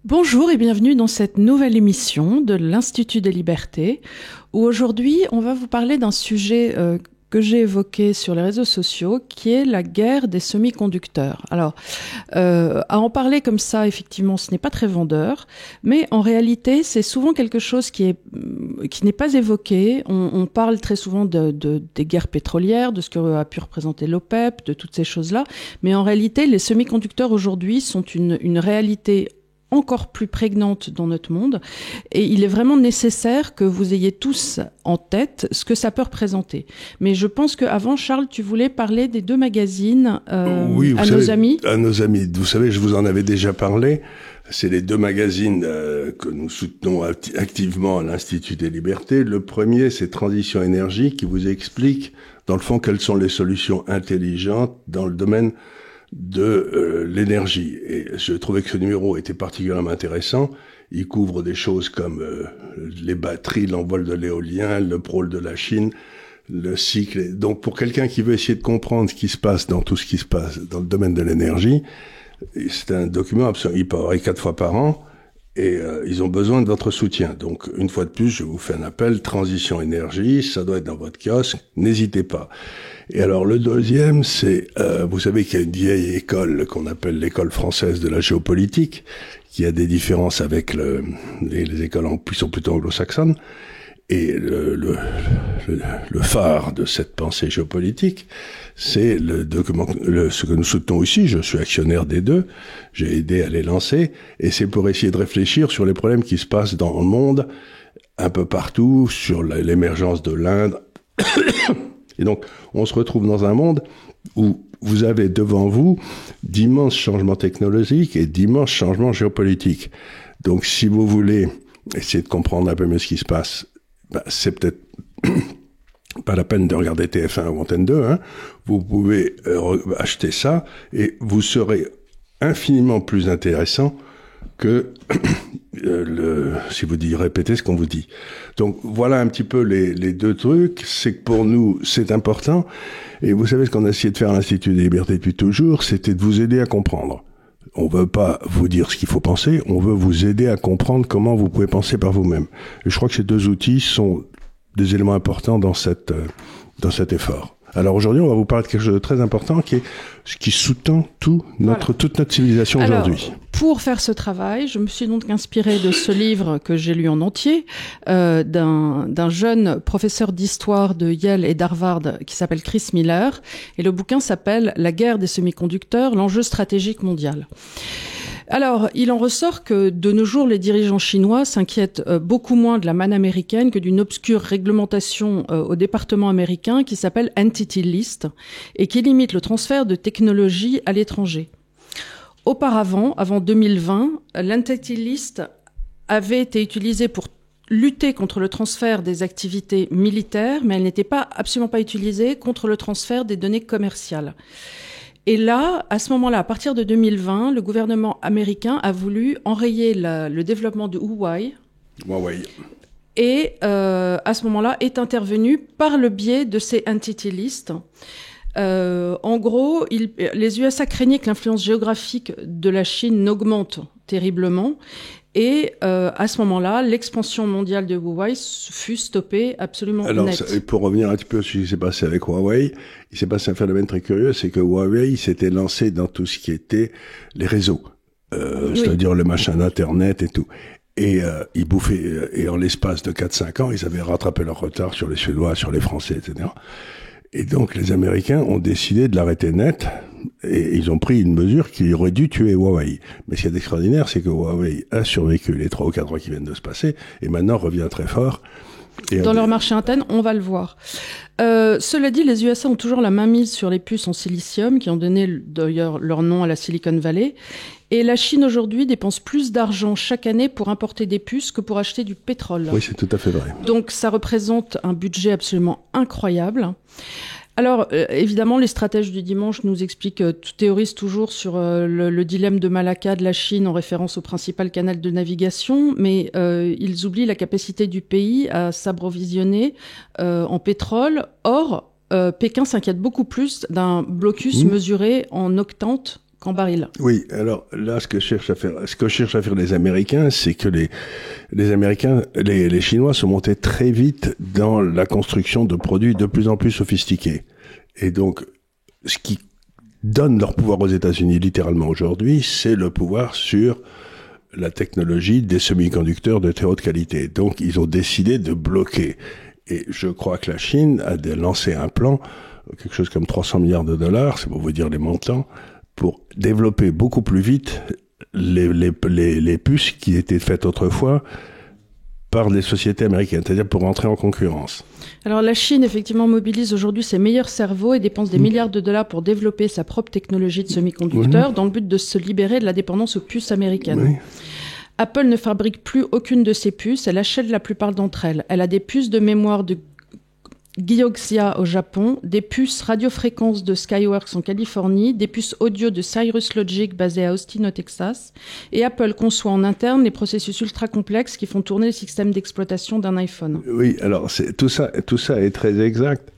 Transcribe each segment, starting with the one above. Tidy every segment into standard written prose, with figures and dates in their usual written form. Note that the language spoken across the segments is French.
Bonjour et bienvenue dans cette nouvelle émission de l'Institut des Libertés, où aujourd'hui on va vous parler d'un sujet que j'ai évoqué sur les réseaux sociaux, qui est la guerre des semi-conducteurs. Alors, à en parler comme ça, effectivement, ce n'est pas très vendeur, mais en réalité, c'est souvent quelque chose qui n'est pas évoqué. On parle très souvent des guerres pétrolières, de ce que a pu représenter l'OPEP, de toutes ces choses-là, mais en réalité, les semi-conducteurs aujourd'hui sont une réalité encore plus prégnante dans notre monde, et il est vraiment nécessaire que vous ayez tous en tête ce que ça peut représenter. Mais je pense qu'avant, Charles, tu voulais parler des deux magazines oui, à nos amis. À nos amis. Vous savez, je vous en avais déjà parlé. C'est les deux magazines que nous soutenons activement à l'Institut des Libertés. Le premier, c'est Transition Énergie, qui vous explique, dans le fond, quelles sont les solutions intelligentes dans le domaine de l'énergie. Et je trouvais que ce numéro était particulièrement intéressant. Il couvre des choses comme les batteries, l'envol de l'éolien, le rôle de la Chine, le cycle. Donc pour quelqu'un qui veut essayer de comprendre ce qui se passe dans tout ce qui se passe dans le domaine de l'énergie, c'est un document absolument, il paraît 4 fois par an, et ils ont besoin de votre soutien. Donc une fois de plus, je vous fais un appel, Transition Énergie, ça doit être dans votre kiosque, n'hésitez pas. Et alors le deuxième, c'est, vous savez qu'il y a une vieille école qu'on appelle l'école française de la géopolitique, qui a des différences avec les écoles qui sont plutôt anglo-saxonnes. Et le phare de cette pensée géopolitique, c'est le document, ce que nous soutenons ici. Je suis actionnaire des deux, j'ai aidé à les lancer, et c'est pour essayer de réfléchir sur les problèmes qui se passent dans le monde, un peu partout, sur l'émergence de l'Inde. Et donc, on se retrouve dans un monde où vous avez devant vous d'immenses changements technologiques et d'immenses changements géopolitiques. Donc, si vous voulez essayer de comprendre un peu mieux ce qui se passe, c'est peut-être pas la peine de regarder TF1 ou Antenne 2, hein. Vous pouvez acheter ça et vous serez infiniment plus intéressant que si vous répétez ce qu'on vous dit. Donc voilà un petit peu les deux trucs. C'est que pour nous, c'est important. Et vous savez ce qu'on a essayé de faire à l'Institut des Libertés depuis toujours, c'était de vous aider à comprendre. On veut pas vous dire ce qu'il faut penser, on veut vous aider à comprendre comment vous pouvez penser par vous-même. Et je crois que ces deux outils sont des éléments importants dans cet effort. Alors aujourd'hui, on va vous parler de quelque chose de très important qui est ce qui sous-tend toute notre civilisation aujourd'hui. Pour faire ce travail, je me suis donc inspirée de ce livre que j'ai lu en entier, d'un jeune professeur d'histoire de Yale et d'Harvard qui s'appelle Chris Miller. Et le bouquin s'appelle « La guerre des semi-conducteurs, l'enjeu stratégique mondial ». Alors, il en ressort que de nos jours, les dirigeants chinois s'inquiètent beaucoup moins de la manne américaine que d'une obscure réglementation au département américain qui s'appelle Entity List et qui limite le transfert de technologies à l'étranger. Auparavant, avant 2020, l'Entity List avait été utilisée pour lutter contre le transfert des activités militaires, mais elle n'était absolument pas utilisée contre le transfert des données commerciales. Et là, à ce moment-là, à partir de 2020, le gouvernement américain a voulu enrayer le développement de Huawei. Et à ce moment-là, est intervenu par le biais de ces Entity Lists. En gros, les USA craignaient que l'influence géographique de la Chine n'augmente terriblement. Et à ce moment-là, l'expansion mondiale de Huawei fut stoppée absolument net. Alors, pour revenir un petit peu sur ce qui s'est passé avec Huawei, il s'est passé un phénomène très curieux, c'est que Huawei s'était lancé dans tout ce qui était les réseaux, c'est-à-dire le machin d'Internet et tout. Et ils bouffaient, et en l'espace de 4-5 ans, ils avaient rattrapé leur retard sur les Suédois, sur les Français, etc. Et donc les Américains ont décidé de l'arrêter net, et ils ont pris une mesure qui aurait dû tuer Huawei. Mais ce qui est extraordinaire, c'est que Huawei a survécu les 3 ou 4 ans qui viennent de se passer, et maintenant revient très fort. Dans leur marché interne, on va le voir. Cela dit, les USA ont toujours la main mise sur les puces en silicium, qui ont donné d'ailleurs leur nom à la Silicon Valley. Et la Chine aujourd'hui dépense plus d'argent chaque année pour importer des puces que pour acheter du pétrole. Oui, c'est tout à fait vrai. Donc ça représente un budget absolument incroyable. Alors, évidemment, les stratèges du dimanche nous expliquent, théorisent toujours sur le dilemme de Malacca de la Chine en référence au principal canal de navigation, mais ils oublient la capacité du pays à s'approvisionner en pétrole. Or, Pékin s'inquiète beaucoup plus d'un blocus mesuré en octantes qu'en baril. Oui, alors là, ce que cherchent à faire les Américains, c'est que les Chinois sont montés très vite dans la construction de produits de plus en plus sophistiqués. Et donc, ce qui donne leur pouvoir aux États-Unis littéralement aujourd'hui, c'est le pouvoir sur la technologie des semi-conducteurs de très haute qualité. Donc, ils ont décidé de bloquer. Et je crois que la Chine a lancé un plan, quelque chose comme 300 milliards de dollars, c'est pour vous dire les montants, pour développer beaucoup plus vite les puces qui étaient faites autrefois par les sociétés américaines, c'est-à-dire pour entrer en concurrence. Alors la Chine, effectivement, mobilise aujourd'hui ses meilleurs cerveaux et dépense des milliards de dollars pour développer sa propre technologie de semi-conducteurs dans le but de se libérer de la dépendance aux puces américaines. Oui. Apple ne fabrique plus aucune de ces puces, elle achète la plupart d'entre elles. Elle a des puces de mémoire de Kioxia au Japon, des puces radiofréquences de Skyworks en Californie, des puces audio de Cirrus Logic basées à Austin au Texas, et Apple conçoit en interne les processus ultra complexes qui font tourner le système d'exploitation d'un iPhone. Oui, alors tout ça est très exact,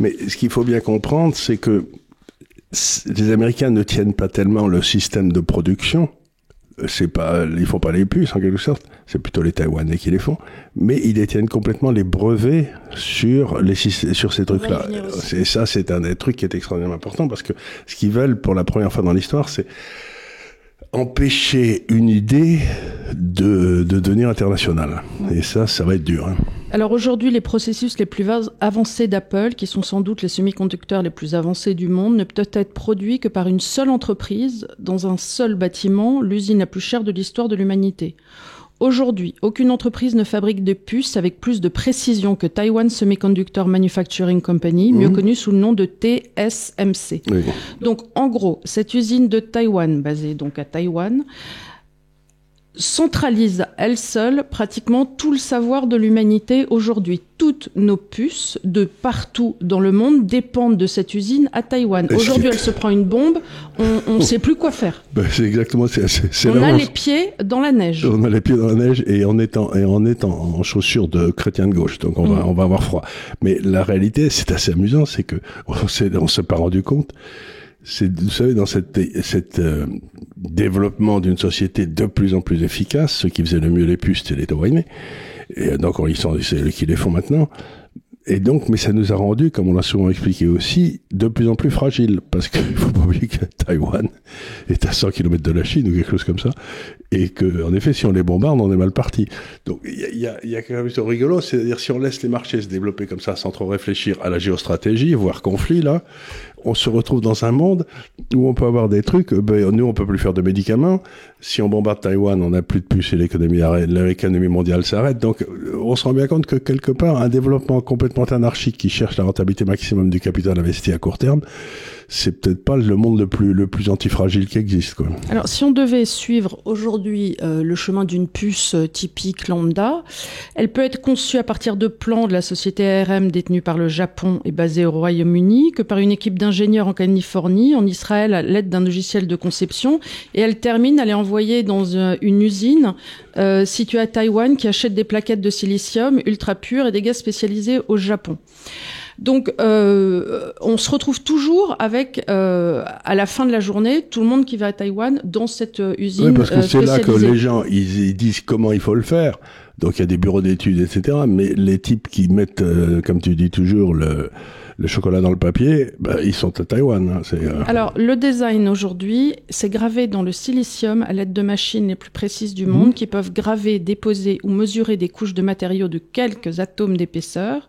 mais ce qu'il faut bien comprendre, c'est que les Américains ne tiennent pas tellement le système de production. Ils font pas les puces en quelque sorte, c'est plutôt les Taïwanais qui les font, mais ils détiennent complètement les brevets sur ces trucs-là. Et ça, c'est un des trucs qui est extrêmement important parce que ce qu'ils veulent pour la première fois dans l'histoire, c'est empêcher une idée de devenir internationale. Et ça va être dur. Alors aujourd'hui, les processus les plus avancés d'Apple, qui sont sans doute les semi-conducteurs les plus avancés du monde, ne peuvent être produits que par une seule entreprise, dans un seul bâtiment, l'usine la plus chère de l'histoire de l'humanité. Aujourd'hui, aucune entreprise ne fabrique de puces avec plus de précision que Taiwan Semiconductor Manufacturing Company, mieux connue sous le nom de TSMC. Oui. Donc en gros, cette usine de Taïwan, basée donc à Taïwan, centralise elle seule pratiquement tout le savoir de l'humanité aujourd'hui. Toutes nos puces de partout dans le monde dépendent de cette usine à Taïwan. Aujourd'hui, elle se prend une bombe, on ne sait plus quoi faire. C'est exactement on a les pieds dans la neige. On a les pieds dans la neige et on est en chaussures de chrétien de gauche, donc on va avoir froid. Mais la réalité, c'est assez amusant, c'est que on s'est pas rendu compte. Vous savez, dans cette développement d'une société de plus en plus efficace, ceux qui faisaient le mieux les puces, c'était les Taïwanais. Et donc, c'est eux qui les font maintenant. Et donc, mais ça nous a rendu, comme on l'a souvent expliqué aussi, de plus en plus fragiles. Parce qu'il faut pas oublier que Taïwan est à 100 km de la Chine ou quelque chose comme ça. Et que, en effet, si on les bombarde, on est mal parti. Donc, il y a quelque chose de rigolo. C'est-à-dire, si on laisse les marchés se développer comme ça, sans trop réfléchir à la géostratégie, voire conflit, là, on se retrouve dans un monde où on peut avoir des trucs, nous on peut plus faire de médicaments, si on bombarde Taïwan, on n'a plus de puces et l'économie mondiale s'arrête. Donc on se rend bien compte que quelque part, un développement complètement anarchique qui cherche la rentabilité maximum du capital investi à court terme, c'est peut-être pas le monde le plus antifragile qui existe, quoi. Alors, si on devait suivre aujourd'hui le chemin d'une puce typique lambda, elle peut être conçue à partir de plans de la société ARM détenue par le Japon et basée au Royaume-Uni, que par une équipe d'ingénieurs en Californie, en Israël, à l'aide d'un logiciel de conception. Et elle est envoyée dans une usine située à Taïwan qui achète des plaquettes de silicium ultra pures et des gaz spécialisés au Japon. Donc, on se retrouve toujours avec, à la fin de la journée, tout le monde qui va à Taïwan dans cette usine. Oui, parce que c'est là que les gens, ils disent comment il faut le faire. Donc, il y a des bureaux d'études, etc. Mais les types qui mettent, comme tu dis toujours, le chocolat dans le papier, ils sont à Taïwan. Alors, le design aujourd'hui, c'est gravé dans le silicium à l'aide de machines les plus précises du monde qui peuvent graver, déposer ou mesurer des couches de matériaux de quelques atomes d'épaisseur.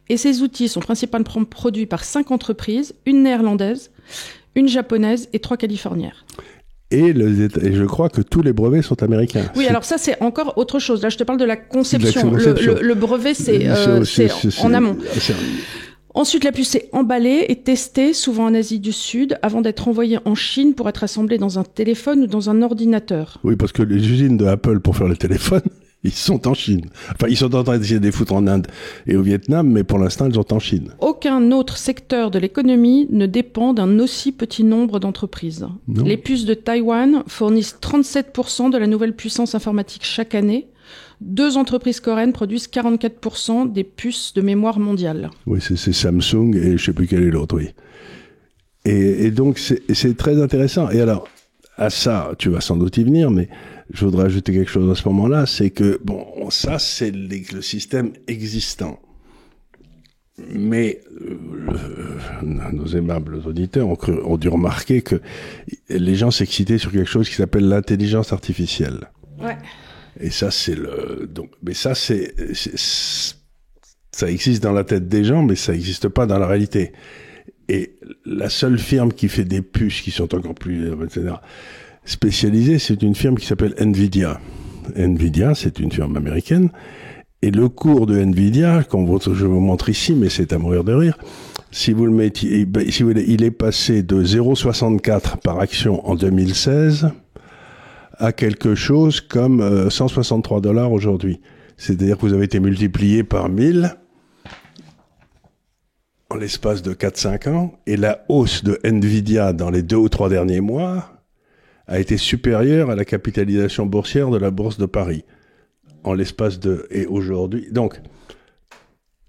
Et ces outils sont principalement produits par 5 entreprises, une néerlandaise, une japonaise et 3 californiennes. Et je crois que tous les brevets sont américains. Oui, alors ça, c'est encore autre chose. Là, je te parle de la conception. Le brevet, c'est en amont. Ensuite, la puce est emballée et testée, souvent en Asie du Sud, avant d'être envoyée en Chine pour être assemblée dans un téléphone ou dans un ordinateur. Oui, parce que les usines de Apple pour faire les téléphones, ils sont en Chine. Enfin, ils sont en train d'essayer de les foutre en Inde et au Vietnam, mais pour l'instant, ils sont en Chine. Aucun autre secteur de l'économie ne dépend d'un aussi petit nombre d'entreprises. Non. Les puces de Taïwan fournissent 37% de la nouvelle puissance informatique chaque année. 2 entreprises coréennes produisent 44% des puces de mémoire mondiale. Oui, c'est Samsung et je ne sais plus quel est l'autre, oui. Et donc, c'est très intéressant. Et alors, à ça, tu vas sans doute y venir, mais je voudrais ajouter quelque chose à ce moment-là, c'est que, bon, ça, c'est le système existant. Mais nos aimables auditeurs ont dû remarquer que les gens s'excitaient sur quelque chose qui s'appelle l'intelligence artificielle. Ouais. Et ça, mais ça, ça existe dans la tête des gens, mais ça n'existe pas dans la réalité. Et la seule firme qui fait des puces qui sont encore plus, etc., spécialisées, c'est une firme qui s'appelle Nvidia. Nvidia, c'est une firme américaine. Et le cours de Nvidia, je vous montre ici, mais c'est à mourir de rire, si vous le mettez, si vous voulez, il est passé de 0,64 par action en 2016 à quelque chose comme $163 aujourd'hui. C'est-à-dire que vous avez été multiplié par 1000 en l'espace de 4-5 ans, et la hausse de Nvidia dans les 2 ou 3 derniers mois a été supérieure à la capitalisation boursière de la Bourse de Paris. En l'espace de... Et aujourd'hui... Donc,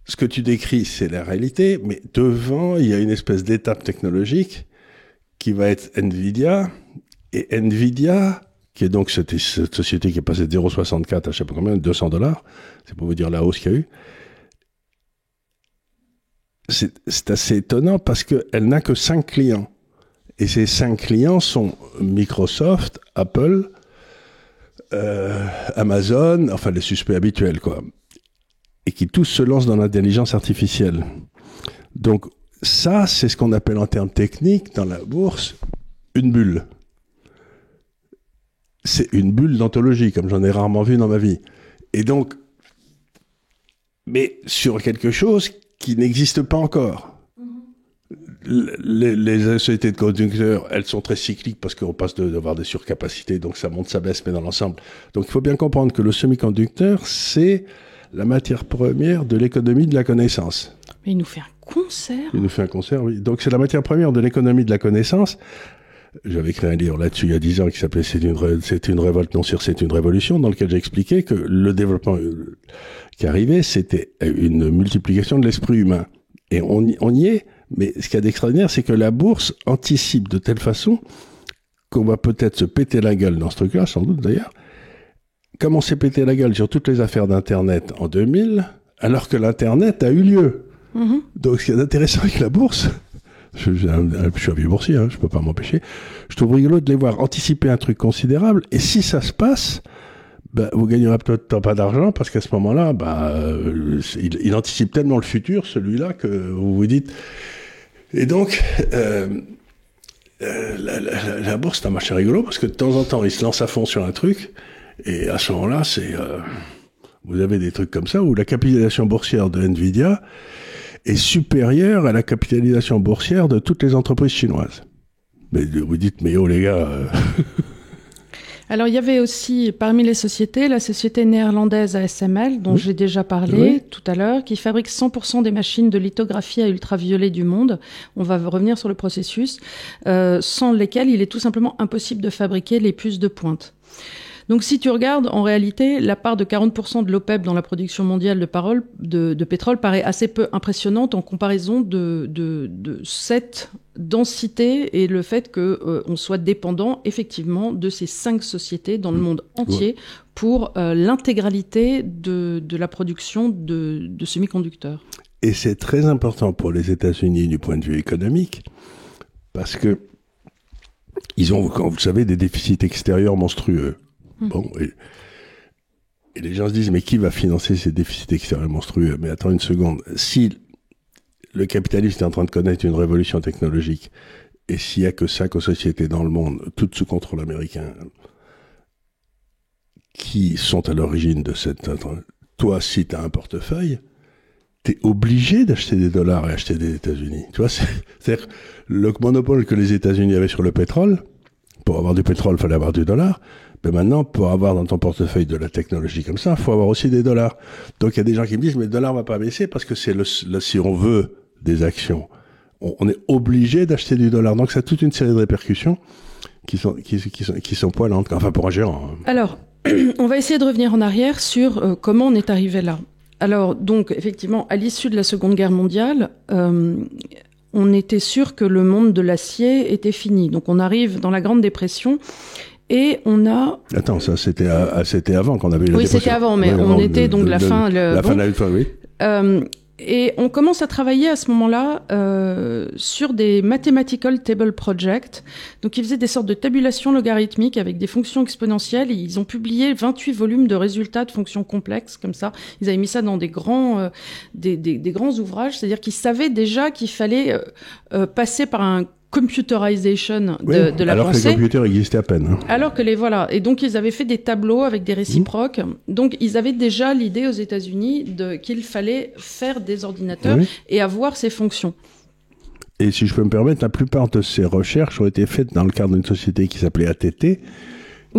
ce que tu décris, c'est la réalité, mais devant, il y a une espèce d'étape technologique qui va être Nvidia. Et Nvidia, qui est donc cette société qui est passée de 0,64 à je sais pas combien, $200, c'est pour vous dire la hausse qu'il y a eu. C'est assez étonnant parce qu'elle n'a que 5 clients. Et ces 5 clients sont Microsoft, Apple... Amazon, enfin les suspects habituels, quoi. Et qui tous se lancent dans l'intelligence artificielle. Donc ça, c'est ce qu'on appelle en termes techniques dans la bourse une bulle. C'est une bulle d'anthologie, comme j'en ai rarement vu dans ma vie. Et donc, mais sur quelque chose qui n'existe pas encore. Les sociétés de conducteurs, elles sont très cycliques parce qu'on passe d'avoir des surcapacités, donc ça monte, ça baisse, mais dans l'ensemble. Donc il faut bien comprendre que le semi-conducteur, c'est la matière première de l'économie de la connaissance. Mais il nous fait un concert. Il nous fait un concert, oui. Donc c'est la matière première de l'économie de la connaissance. J'avais écrit un livre là-dessus il y a 10 ans qui s'appelait C'est une révolte, non c'est une révolution, dans lequel j'expliquais que le développement qui arrivait, c'était une multiplication de l'esprit humain. Et on y est. Mais ce qu'il y a d'extraordinaire, c'est que la bourse anticipe de telle façon qu'on va peut-être se péter la gueule dans ce truc-là, sans doute d'ailleurs. Comme on s'est pété la gueule sur toutes les affaires d'Internet en 2000, alors que l'Internet a eu lieu. Mm-hmm. Donc ce qui est intéressant avec la bourse, je suis un vieux boursier, je peux pas m'empêcher, je trouve rigolo de les voir anticiper un truc considérable, et si ça se passe, vous gagnerez peut-être pas d'argent, parce qu'à ce moment-là, il anticipe tellement le futur, celui-là, que vous vous dites... Et donc, la bourse, c'est un marché rigolo, parce que de temps en temps, il se lance à fond sur un truc, et à ce moment-là, vous avez des trucs comme ça, où la capitalisation boursière de Nvidia est supérieure à la capitalisation boursière de toutes les entreprises chinoises. Mais vous dites, mais oh les gars... Alors, il y avait aussi, parmi les sociétés, la société néerlandaise ASML, dont j'ai déjà parlé tout à l'heure, qui fabrique 100% des machines de lithographie à ultraviolet du monde. On va revenir sur le processus, sans lesquels il est tout simplement impossible de fabriquer les puces de pointe. Donc, si tu regardes, en réalité, la part de 40% de l'OPEP dans la production mondiale de pétrole paraît assez peu impressionnante en comparaison de cette densité et le fait que on soit dépendant, effectivement, de ces 5 sociétés dans le monde entier pour l'intégralité de la production de semi-conducteurs. Et c'est très important pour les États-Unis du point de vue économique, parce que ils ont, comme vous le savez, des déficits extérieurs monstrueux. Bon, et les gens se disent, mais qui va financer ces déficits extérieurs monstrueux? Mais attends une seconde. Si le capitalisme est en train de connaître une révolution technologique, et s'il y a que 5 sociétés dans le monde, toutes sous contrôle américain, qui sont à l'origine de cette... Toi, si tu as un portefeuille, t'es obligé d'acheter des dollars et acheter des États-Unis. Tu vois, c'est-à-dire le monopole que les États-Unis avaient sur le pétrole, pour avoir du pétrole, il fallait avoir du dollar. Mais maintenant, pour avoir dans ton portefeuille de la technologie comme ça, il faut avoir aussi des dollars. Donc il y a des gens qui me disent, mais le dollar va pas baisser parce que c'est si on veut des actions, on est obligé d'acheter du dollar. Donc ça a toute une série de répercussions qui sont poilantes, enfin pour un gérant. Alors, on va essayer de revenir en arrière sur comment on est arrivé là. Alors, donc, effectivement, à l'issue de la Seconde Guerre mondiale, on était sûr que le monde de l'acier était fini. Donc on arrive dans la Grande Dépression et on a... Attends, ça c'était avant qu'on avait eu la dépression. Oui, c'était avant, mais on était donc la fin de la fin, oui. Et on commence à travailler à ce moment-là sur des mathematical table projects. Donc ils faisaient des sortes de tabulations logarithmiques avec des fonctions exponentielles. Et ils ont publié 28 volumes de résultats de fonctions complexes comme ça. Ils avaient mis ça dans des grands grands ouvrages, c'est-à-dire qu'ils savaient déjà qu'il fallait passer par un computerization de la pensée. Alors que les computers existaient à peine. Hein. Alors que voilà. Et donc, ils avaient fait des tableaux avec des réciproques. Donc, ils avaient déjà l'idée aux États-Unis qu'il fallait faire des ordinateurs et avoir ces fonctions. Et si je peux me permettre, la plupart de ces recherches ont été faites dans le cadre d'une société qui s'appelait AT&T,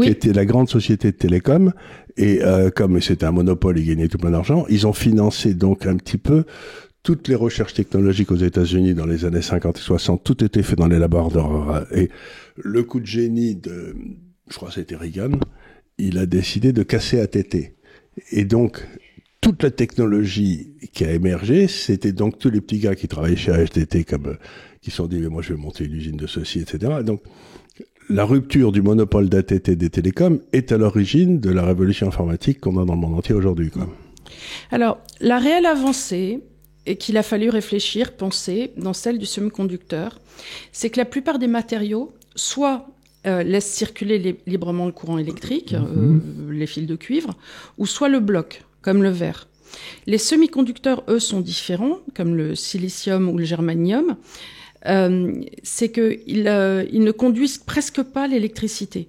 qui était la grande société de télécom. Et comme c'était un monopole, ils gagnaient tout plein d'argent, ils ont financé donc un petit peu toutes les recherches technologiques aux États-Unis dans les années 50 et 60, tout était fait dans les laboratoires. Et le coup de génie je crois que c'était Reagan, il a décidé de casser AT&T. Et donc, toute la technologie qui a émergé, c'était donc tous les petits gars qui travaillaient chez AT&T qui se sont dit, mais moi je vais monter une usine de ceci, etc. Donc, la rupture du monopole d'AT&T des télécoms est à l'origine de la révolution informatique qu'on a dans le monde entier aujourd'hui, quoi. Alors, la réelle avancée, et qu'il a fallu réfléchir, penser, dans celle du semi-conducteur, c'est que la plupart des matériaux, soit laissent circuler librement le courant électrique, les fils de cuivre, ou soit le bloquent, comme le verre. Les semi-conducteurs, eux, sont différents, comme le silicium ou le germanium. C'est qu'ils ne conduisent presque pas l'électricité.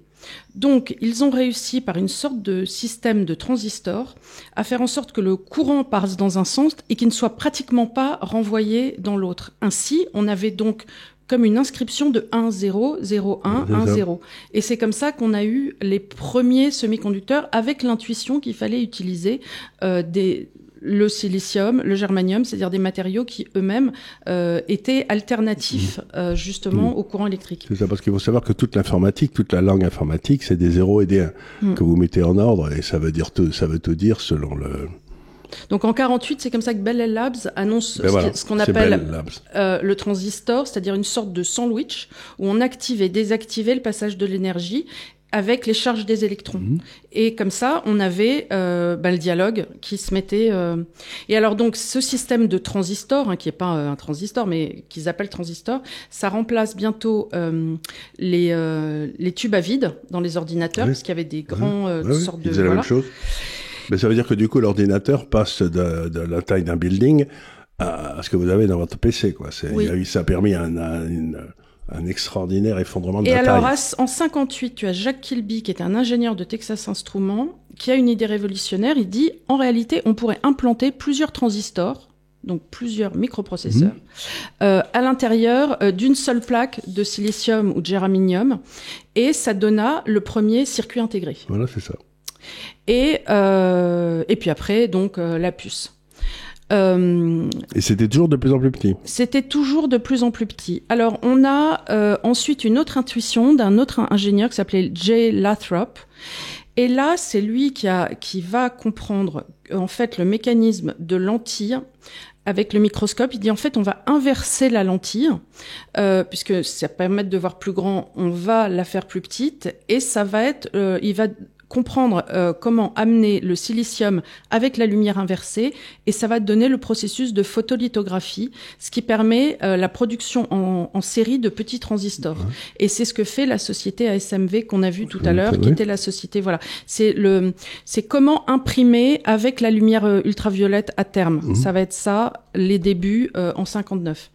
Donc, ils ont réussi par une sorte de système de transistors à faire en sorte que le courant passe dans un sens et qu'il ne soit pratiquement pas renvoyé dans l'autre. Ainsi, on avait donc comme une inscription de 1, 0, 0, 1, 1, 0. Et c'est comme ça qu'on a eu les premiers semi-conducteurs avec l'intuition qu'il fallait utiliser le silicium, le germanium, c'est-à-dire des matériaux qui eux-mêmes étaient alternatifs justement au courant électrique. C'est ça, parce qu'il faut savoir que toute l'informatique, toute la langue informatique, c'est des 0 et des 1 que vous mettez en ordre, et ça veut tout dire selon le... Donc en 48, c'est comme ça que Bell Labs annonce ce qu'on appelle le transistor, c'est-à dire une sorte de sandwich où on active et désactivait le passage de l'énergie avec les charges des électrons. Et comme ça, on avait le dialogue qui se mettait... Et alors donc, ce système de transistor, qui n'est pas un transistor, mais qu'ils appellent transistor, ça remplace bientôt les tubes à vide dans les ordinateurs, parce qu'il y avait des grands sortes de... Ils faisaient la même chose. Mais ça veut dire que du coup, l'ordinateur passe de la taille d'un building à ce que vous avez dans votre PC, quoi. Ça a permis un extraordinaire effondrement de la taille. Et alors, en 58, tu as Jacques Kilby, qui est un ingénieur de Texas Instruments, qui a une idée révolutionnaire. Il dit, en réalité, on pourrait implanter plusieurs transistors, donc plusieurs microprocesseurs, à l'intérieur d'une seule plaque de silicium ou de germanium, et ça donna le premier circuit intégré. Voilà, c'est ça. Et puis après, donc, la puce. Et c'était toujours de plus en plus petit. C'était toujours de plus en plus petit. Alors, on a ensuite une autre intuition d'un autre ingénieur qui s'appelait Jay Lathrop. Et là, c'est lui qui va comprendre, en fait, le mécanisme de lentille avec le microscope. Il dit, en fait, on va inverser la lentille, puisque ça permet de voir plus grand, on va la faire plus petite, et ça va être, il va comprendre comment amener le silicium avec la lumière inversée, et ça va donner le processus de photolithographie, ce qui permet la production en série de petits transistors. Et c'est ce que fait la société ASMV qu'on a vu tout à l'heure, qui était la société, voilà. C'est comment imprimer avec la lumière ultraviolette à terme. Ça va être ça, les débuts en 59.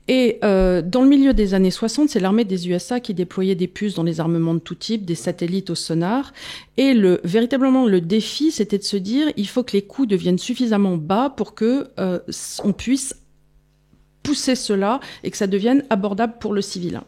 Et dans le milieu des années 60, c'est l'armée des USA qui déployait des puces dans les armements de tout type, des satellites au sonar. Et véritablement, le défi, c'était de se dire, il faut que les coûts deviennent suffisamment bas pour que on puisse pousser cela et que ça devienne abordable pour les civils.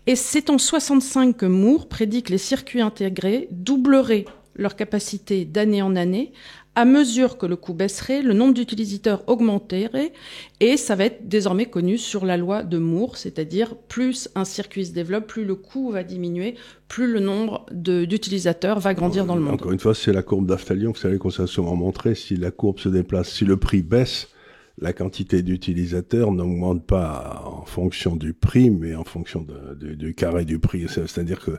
Et c'est en 65 que Moore prédit que les circuits intégrés doubleraient leur capacité d'année en année. À mesure que le coût baisserait, le nombre d'utilisateurs augmenterait, et ça va être désormais connu sur la loi de Moore, c'est-à-dire plus un circuit se développe, plus le coût va diminuer, plus le nombre d'utilisateurs va grandir dans le monde. Encore une fois, c'est la courbe d'Aftalion, vous savez qu'on s'est souvent montré, si la courbe se déplace, si le prix baisse, la quantité d'utilisateurs n'augmente pas en fonction du prix, mais en fonction du carré du prix. C'est-à-dire que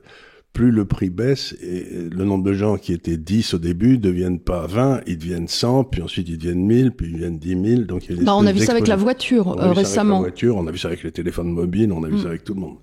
plus le prix baisse, et le nombre de gens qui étaient 10 au début deviennent pas 20, ils deviennent 100, puis ensuite ils deviennent 1000, puis ils deviennent 10 000. Donc il y a on a vu ça avec la voiture récemment. On a vu ça avec les téléphones mobiles, on a vu ça avec tout le monde.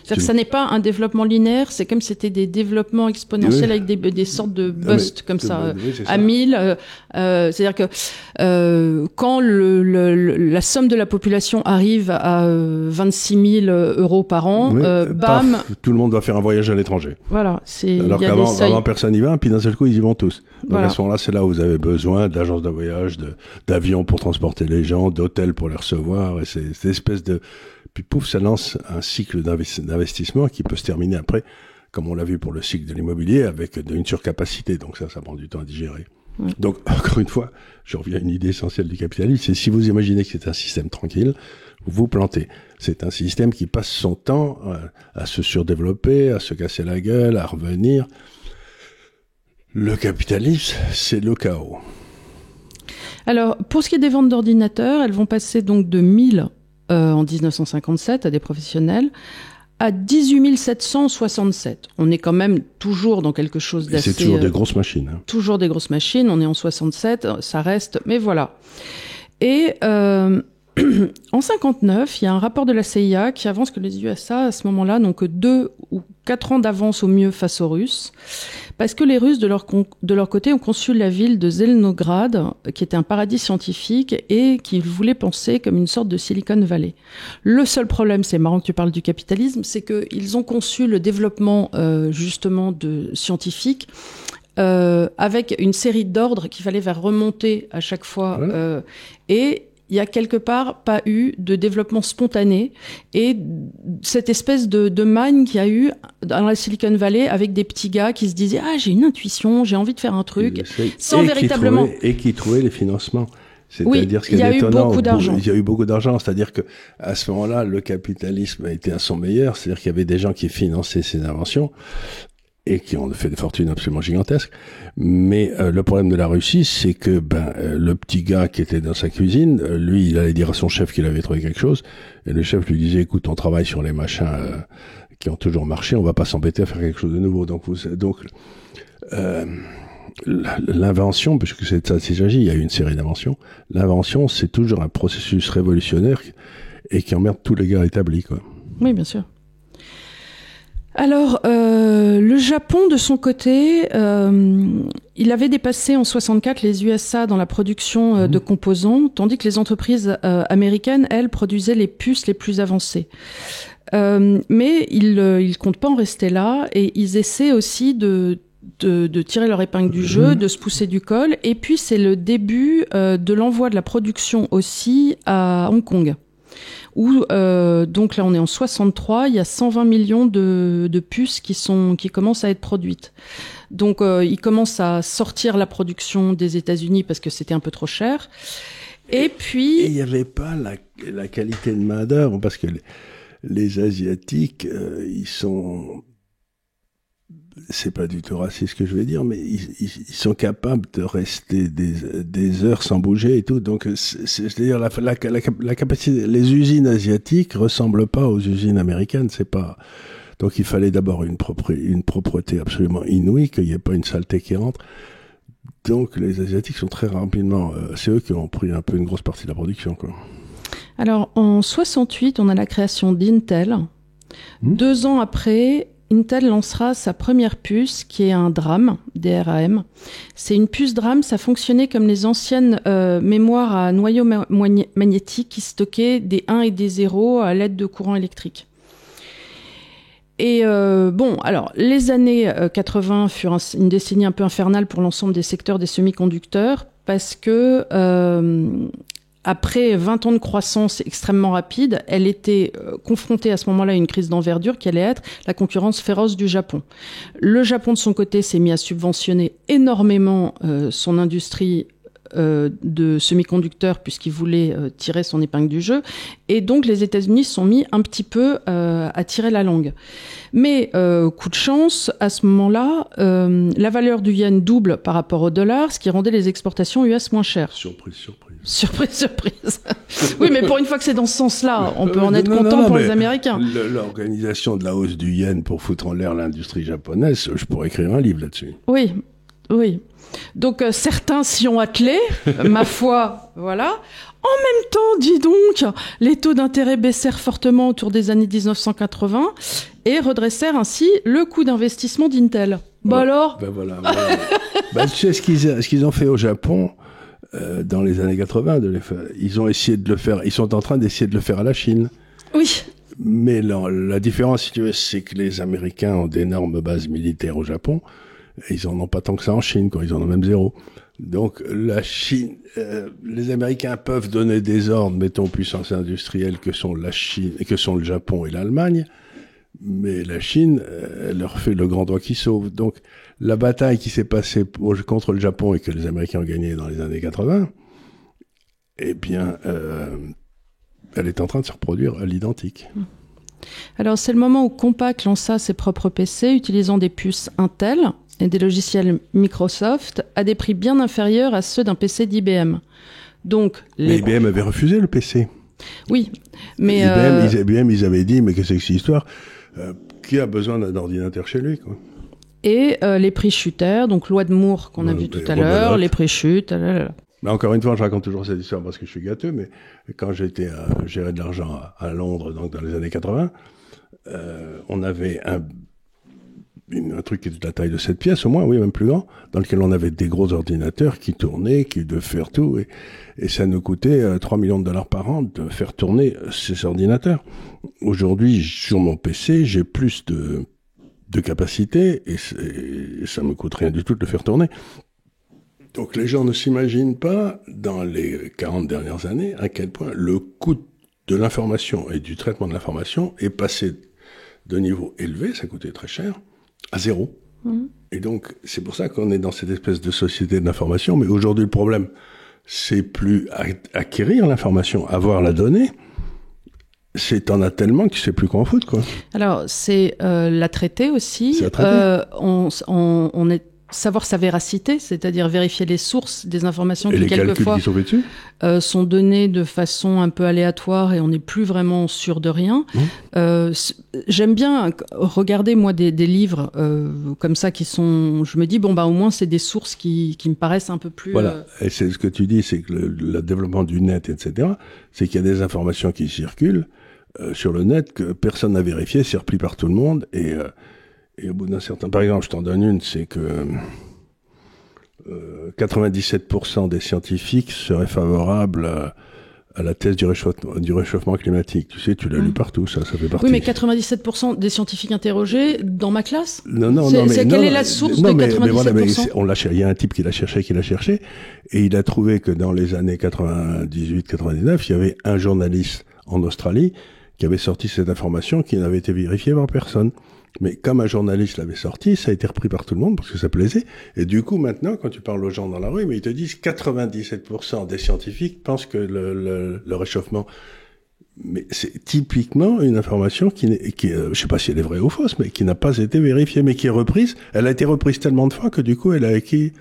C'est-à-dire que ça n'est pas un développement linéaire, c'est comme si c'était des développements exponentiels avec des sortes de busts comme ça, à 1000. C'est-à-dire que quand la somme de la population arrive à 26 000 euros par an, bam, tout le monde va faire un voyage à l'étranger. Voilà, alors qu'avant personne n'y va, puis d'un seul coup ils y vont tous. Donc à ce moment-là, c'est là où vous avez besoin d'agences de voyage, d'avions pour transporter les gens, d'hôtels pour les recevoir, et c'est cette espèce de... Puis pouf, ça lance un cycle d'investissement qui peut se terminer après, comme on l'a vu pour le cycle de l'immobilier, avec une surcapacité. Donc ça prend du temps à digérer. Ouais. Donc, encore une fois, je reviens à une idée essentielle du capitalisme, c'est si vous imaginez que c'est un système tranquille, vous vous plantez. C'est un système qui passe son temps à se surdévelopper, à se casser la gueule, à revenir. Le capitalisme, c'est le chaos. Alors, pour ce qui est des ventes d'ordinateurs, elles vont passer donc de 1000 en 1957 à des professionnels, à 18 767. On est quand même toujours dans quelque chose d'assez... C'est toujours des grosses machines. Hein. Toujours des grosses machines, on est en 67, ça reste... Mais voilà. Et en 59, il y a un rapport de la CIA qui avance que les USA, à ce moment-là, n'ont que 2 ou 4 ans d'avance au mieux face aux Russes, parce que les Russes, de leur côté, ont conçu la ville de Zelnograd, qui était un paradis scientifique et qu'ils voulaient penser comme une sorte de Silicon Valley. Le seul problème, c'est marrant que tu parles du capitalisme, c'est qu'ils ont conçu le développement justement de scientifiques avec une série d'ordres qu'il fallait faire remonter à chaque fois et il y a quelque part pas eu de développement spontané et cette espèce de manne qu'il y a eu dans la Silicon Valley avec des petits gars qui se disaient « Ah, j'ai une intuition, j'ai envie de faire un truc », sans véritablement... Et qui trouvaient les financements. C'est-à-dire il y a eu beaucoup d'argent. Il y a eu beaucoup d'argent, c'est-à-dire que à ce moment-là, le capitalisme a été à son meilleur, c'est-à-dire qu'il y avait des gens qui finançaient ces inventions et qui ont fait des fortunes absolument gigantesques. Mais le problème de la Russie, c'est que le petit gars qui était dans sa cuisine, lui, il allait dire à son chef qu'il avait trouvé quelque chose, et le chef lui disait, écoute, on travaille sur les machins qui ont toujours marché, on va pas s'embêter à faire quelque chose de nouveau. Donc l'invention, puisque c'est de ça qu'il s'agit, il y a eu une série d'inventions. L'invention, c'est toujours un processus révolutionnaire et qui emmerde tous les gars établis, quoi. Oui, bien sûr. Alors, le Japon, de son côté, il avait dépassé en 64 les USA dans la production de composants, tandis que les entreprises américaines, elles, produisaient les puces les plus avancées. Mais ils comptent pas en rester là et ils essaient aussi de tirer leur épingle du jeu, de se pousser du col. Et puis, c'est le début de l'envoi de la production aussi à Hong Kong. Où donc là on est en 63, il y a 120 millions de puces qui commencent à être produites. Donc ils commencent à sortir la production des États-Unis parce que c'était un peu trop cher. Et puis il n'y avait pas la qualité de main d'œuvre parce que les Asiatiques ils sont, c'est pas du tout raciste ce que je vais dire, mais ils sont capables de rester des heures sans bouger et tout. Donc, c'est-à-dire la capacité, les usines asiatiques ressemblent pas aux usines américaines. C'est pas. Donc, il fallait d'abord une propreté absolument inouïe, qu'il n'y ait pas une saleté qui rentre. Donc, les Asiatiques sont très rapidement. C'est eux qui ont pris un peu une grosse partie de la production, quoi. Alors, en 68, on a la création d'Intel. 2 ans après, Intel lancera sa première puce, qui est un DRAM, DRAM. C'est une puce DRAM, ça fonctionnait comme les anciennes mémoires à noyau magnétique qui stockaient des 1 et des 0 à l'aide de courant électrique. Et alors, les années 80 furent une décennie un peu infernale pour l'ensemble des secteurs des semi-conducteurs, parce que après 20 ans de croissance extrêmement rapide, elle était confrontée à ce moment-là à une crise d'envergure qui allait être la concurrence féroce du Japon. Le Japon, de son côté, s'est mis à subventionner énormément son industrie de semi-conducteurs puisqu'il voulait tirer son épingle du jeu. Et donc, les États-Unis se sont mis un petit peu à tirer la langue. Mais, coup de chance, à ce moment-là, la valeur du yen double par rapport au dollar, ce qui rendait les exportations US moins chères. Surprise. Surprise, surprise. Oui, mais pour une fois que c'est dans ce sens-là, on peut en être content pour les Américains. L'organisation de la hausse du yen pour foutre en l'air l'industrie japonaise, je pourrais écrire un livre là-dessus. Oui, oui. Donc certains s'y ont attelés, ma foi, voilà. En même temps, dis donc, les taux d'intérêt baissèrent fortement autour des années 1980 et redressèrent ainsi le coût d'investissement d'Intel. Bah alors voilà. Tu sais ce qu'ils ont fait au Japon dans les années 80, ils ont essayé de le faire, ils sont en train d'essayer de le faire à la Chine. Oui. Mais la différence, si tu veux, c'est que les Américains ont d'énormes bases militaires au Japon, et ils en ont pas tant que ça en Chine, quoi. Ils en ont même 0. Donc la Chine, les Américains peuvent donner des ordres, mettons, aux puissances industrielles que sont la Chine, que sont le Japon et l'Allemagne, mais la Chine, elle leur fait le grand doigt qui sauve. Donc la bataille qui s'est passée contre le Japon et que les Américains ont gagné dans les années 80, eh bien, elle est en train de se reproduire à l'identique. Alors c'est le moment où Compaq lança ses propres PC utilisant des puces Intel et des logiciels Microsoft à des prix bien inférieurs à ceux d'un PC d'IBM. Donc, mais IBM avait refusé le PC. Oui, mais... IBM, ils avaient dit, mais qu'est-ce que c'est cette histoire qui a besoin d'un ordinateur chez lui, quoi. Et les prix chutèrent, donc loi de Moore qu'on a vu tout à l'heure, les prix chutent. Mais encore une fois, je raconte toujours cette histoire parce que je suis gâteux, mais quand j'étais à gérer de l'argent à Londres, donc dans les années 80, on avait un truc qui était de la taille de cette pièce, au moins, oui, même plus grand, dans lequel on avait des gros ordinateurs qui tournaient, qui devaient faire tout, et ça nous coûtait 3 millions de dollars par an de faire tourner ces ordinateurs. Aujourd'hui, sur mon PC, j'ai plus de capacité, et ça me coûte rien du tout de le faire tourner. Donc les gens ne s'imaginent pas, dans les 40 dernières années, à quel point le coût de l'information et du traitement de l'information est passé de niveau élevé, ça coûtait très cher, à 0. Et donc, c'est pour ça qu'on est dans cette espèce de société de l'information. Mais aujourd'hui, le problème, c'est plus acquérir l'information, avoir la donnée. T'en as tellement que tu sais plus quoi en foutre, quoi. Alors, c'est la traiter aussi. C'est la traiter. On est savoir sa véracité, c'est-à-dire vérifier les sources des informations qui, quelquefois, sont données de façon un peu aléatoire et on n'est plus vraiment sûr de rien. J'aime bien regarder, moi, des livres comme ça qui sont... Je me dis, bon, au moins, c'est des sources qui me paraissent un peu plus... Voilà, et c'est ce que tu dis, c'est que le développement du net, etc., c'est qu'il y a des informations qui circulent sur le net que personne n'a vérifié, c'est repris par tout le monde, et au bout d'un certain... Par exemple, je t'en donne une, c'est que 97% des scientifiques seraient favorables à la thèse du réchauffement climatique. Tu sais, tu l'as lu partout, ça fait partie. Oui, mais 97% des scientifiques interrogés dans ma classe. Non, quelle est la source de 97%? Il y a un type qui l'a cherché, et il a trouvé que dans les années 98-99, il y avait un journaliste en Australie qui avait sorti cette information qui n'avait été vérifiée par personne. Mais comme un journaliste l'avait sorti, ça a été repris par tout le monde parce que ça plaisait. Et du coup, maintenant, quand tu parles aux gens dans la rue, mais ils te disent 97% des scientifiques pensent que le réchauffement... Mais c'est typiquement une information qui je sais pas si elle est vraie ou fausse, mais qui n'a pas été vérifiée, mais qui est reprise. Elle a été reprise tellement de fois que du coup, elle a acquis...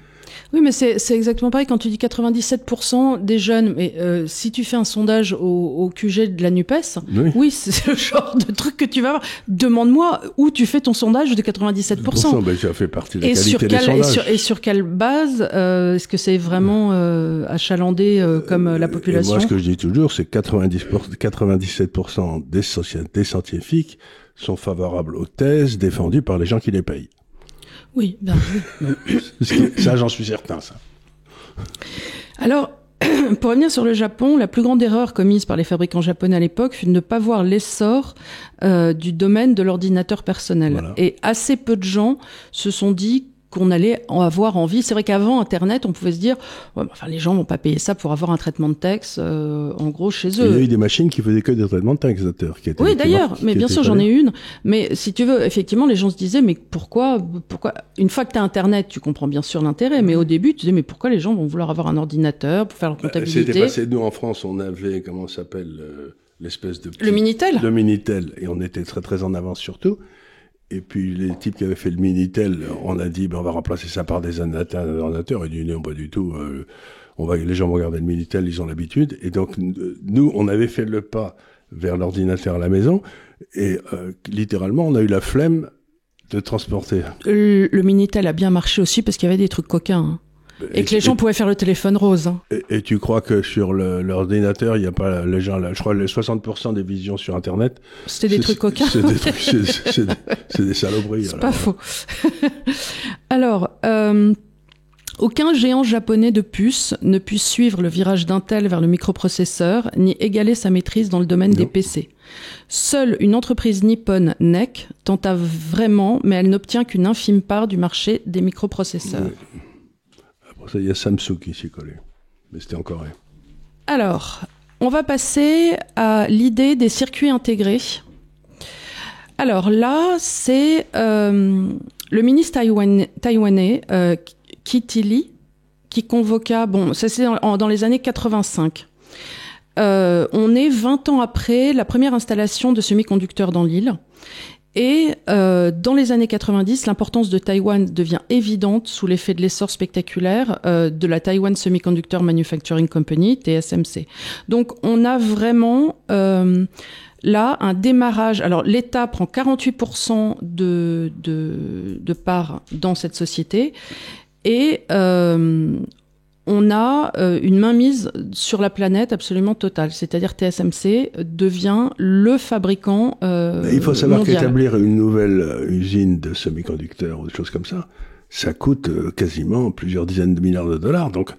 Oui, mais c'est exactement pareil quand tu dis 97% des jeunes. Mais si tu fais un sondage au QG de la NUPES, oui c'est le genre de truc que tu vas avoir. Demande-moi où tu fais ton sondage de 97%. Ben, ça fait partie de la qualité des sondages. Et sur quelle base est-ce que c'est vraiment achalandé comme la population? Moi, ce que je dis toujours, c'est que 97% des scientifiques sont favorables aux thèses défendues par les gens qui les payent. Oui, Ça, j'en suis certain, ça. Alors, pour revenir sur le Japon, la plus grande erreur commise par les fabricants japonais à l'époque fut de ne pas voir l'essor du domaine de l'ordinateur personnel. Voilà. Et assez peu de gens se sont dit qu'on allait en avoir envie. C'est vrai qu'avant Internet, on pouvait se dire, les gens vont pas payer ça pour avoir un traitement de texte, en gros, chez eux. Il y a eu des machines qui faisaient que des traitements de texte, oui, d'ailleurs, mais bien sûr, j'en ai une. Mais si tu veux, effectivement, les gens se disaient, mais pourquoi, une fois que tu as Internet, tu comprends bien sûr l'intérêt, mais au début, tu disais, mais pourquoi les gens vont vouloir avoir un ordinateur pour faire leur comptabilité? C'était passé, nous, en France, on avait, comment ça s'appelle, l'espèce de... Le Minitel? Le Minitel. Et on était très, très en avance surtout. Et puis les types qui avaient fait le Minitel, on a dit on va remplacer ça par des ordinateurs. Ils dit non, pas du tout. les gens vont regarder le Minitel, ils ont l'habitude. Et donc, nous, on avait fait le pas vers l'ordinateur à la maison. Et littéralement, on a eu la flemme de transporter. Le Minitel a bien marché aussi parce qu'il y avait des trucs coquins. Hein. Et que les gens pouvaient faire le téléphone rose. Hein. Et tu crois que sur l'ordinateur, il n'y a pas les gens là, je crois les 60% des visions sur Internet. C'était des trucs coquins. C'est des saloperies. C'est pas faux. Alors, aucun géant japonais de puces ne puisse suivre le virage d'Intel vers le microprocesseur, ni égaler sa maîtrise dans le domaine des PC. Seule une entreprise nippone, NEC, tenta vraiment, mais elle n'obtient qu'une infime part du marché des microprocesseurs. Oui. Après ça, il y a Samsung qui s'y collait, mais c'était en Corée. Alors, on va passer à l'idée des circuits intégrés. Alors là, c'est le ministre taïwanais Kitty Lee qui convoqua, ça c'est dans les années 85. On est 20 ans après la première installation de semi-conducteurs dans l'île. Et dans les années 90, l'importance de Taïwan devient évidente sous l'effet de l'essor spectaculaire de la Taiwan Semiconductor Manufacturing Company, TSMC. Donc on a vraiment là un démarrage. Alors l'État prend 48% de part dans cette société et on a une mainmise sur la planète absolument totale. C'est-à-dire TSMC devient le fabricant il faut savoir mondial. qu'établir une nouvelle usine de semi-conducteurs ou des choses comme ça, ça coûte quasiment plusieurs dizaines de milliards de dollars. Donc,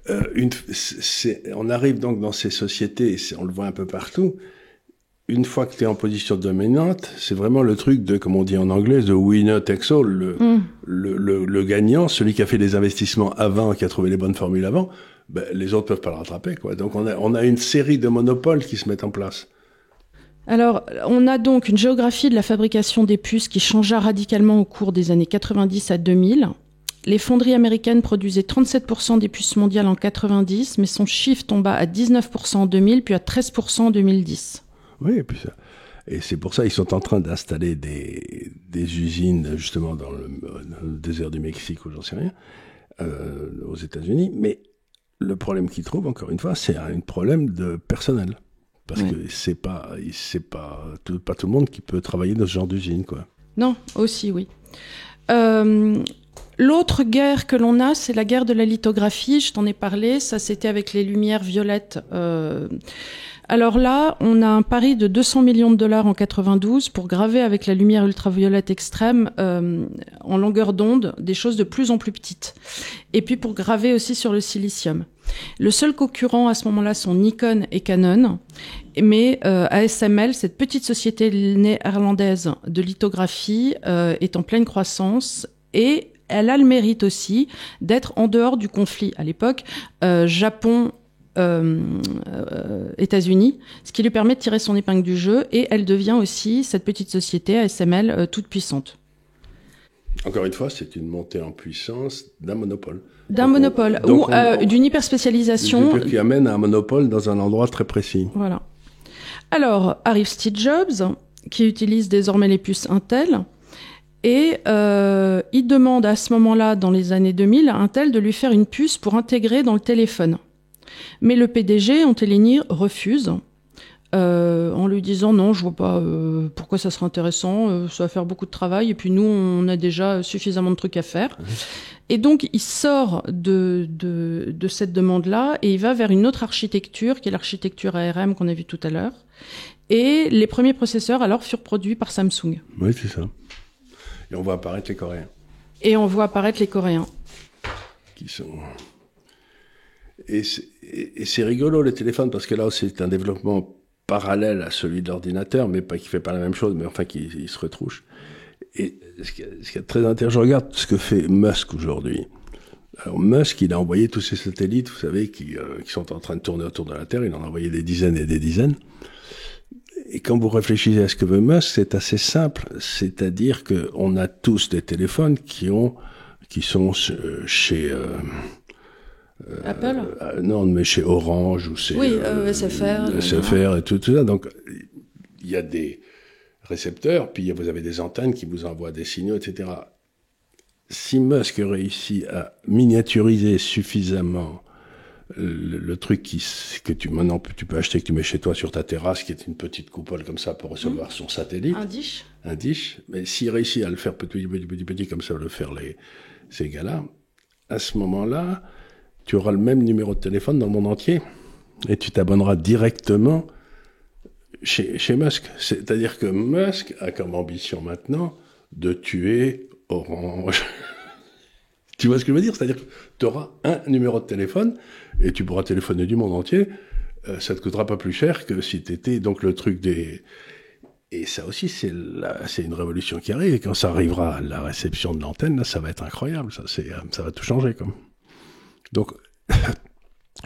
on arrive donc dans ces sociétés, on le voit un peu partout. Une fois que tu es en position dominante, c'est vraiment le truc de, comme on dit en anglais, the winner takes all, le gagnant, celui qui a fait des investissements avant, qui a trouvé les bonnes formules avant, les autres peuvent pas le rattraper, quoi. Donc on a une série de monopoles qui se mettent en place. Alors, on a donc une géographie de la fabrication des puces qui changea radicalement au cours des années 90 à 2000. Les fonderies américaines produisaient 37% des puces mondiales en 90, mais son chiffre tomba à 19% en 2000, puis à 13% en 2010. Oui, et c'est pour ça qu'ils sont en train d'installer des usines justement dans le désert du Mexique ou j'en sais rien, aux États-Unis. Mais le problème qu'ils trouvent, encore une fois, c'est un problème de personnel, parce que c'est pas tout le monde qui peut travailler dans ce genre d'usine, quoi. Non, aussi oui. L'autre guerre que l'on a, c'est la guerre de la lithographie. Je t'en ai parlé. Ça, c'était avec les lumières violettes. Alors là, on a un pari de 200 millions de dollars en 92 pour graver avec la lumière ultraviolette extrême en longueur d'onde des choses de plus en plus petites. Et puis pour graver aussi sur le silicium. Le seul concurrent à ce moment-là sont Nikon et Canon. Mais ASML, cette petite société néerlandaise de lithographie, est en pleine croissance et elle a le mérite aussi d'être en dehors du conflit. À l'époque, Japon... États-Unis, ce qui lui permet de tirer son épingle du jeu, et elle devient aussi, cette petite société ASML, toute puissante. Encore une fois, c'est une montée en puissance d'un monopole. D'une hyperspécialisation. Qui amène à un monopole dans un endroit très précis. Voilà. Alors, arrive Steve Jobs, qui utilise désormais les puces Intel, et il demande à ce moment-là, dans les années 2000, à Intel de lui faire une puce pour intégrer dans le téléphone. Mais le PDG, Antelini, refuse en lui disant non, je vois pas pourquoi ça serait intéressant, ça va faire beaucoup de travail et puis nous on a déjà suffisamment de trucs à faire. Et donc il sort de cette demande-là et il va vers une autre architecture qui est l'architecture ARM qu'on a vue tout à l'heure. Et les premiers processeurs alors furent produits par Samsung. Oui, c'est ça. Et on voit apparaître les Coréens. Qui sont... Et c'est rigolo le téléphone parce que là c'est un développement parallèle à celui de l'ordinateur, mais pas qui fait pas la même chose, mais enfin qui se retrouche. Et ce qui est très intéressant, je regarde ce que fait Musk aujourd'hui. Alors Musk, il a envoyé tous ces satellites, vous savez, qui sont en train de tourner autour de la Terre. Il en a envoyé des dizaines et des dizaines. Et quand vous réfléchissez à ce que veut Musk, c'est assez simple. C'est-à-dire que on a tous des téléphones qui sont chez Apple non, mais chez Orange ou chez SFR et tout ça. Donc, il y a des récepteurs, puis vous avez des antennes qui vous envoient des signaux, etc. Si Musk réussit à miniaturiser suffisamment le truc que maintenant tu peux acheter, que tu mets chez toi sur ta terrasse, qui est une petite coupole comme ça pour recevoir son satellite. Un dish. Mais s'il réussit à le faire petit, comme ça, le faire ces gars-là, à ce moment-là, tu auras le même numéro de téléphone dans le monde entier. Et tu t'abonneras directement chez Musk. C'est-à-dire que Musk a comme ambition maintenant de tuer Orange. Tu vois ce que je veux dire? C'est-à-dire que tu auras un numéro de téléphone et tu pourras téléphoner du monde entier. Ça te coûtera pas plus cher que si tu étais donc le truc des... Et ça aussi, c'est une révolution qui arrive. Et quand ça arrivera à la réception de l'antenne, là, ça va être incroyable. Ça va tout changer, quoi. Donc,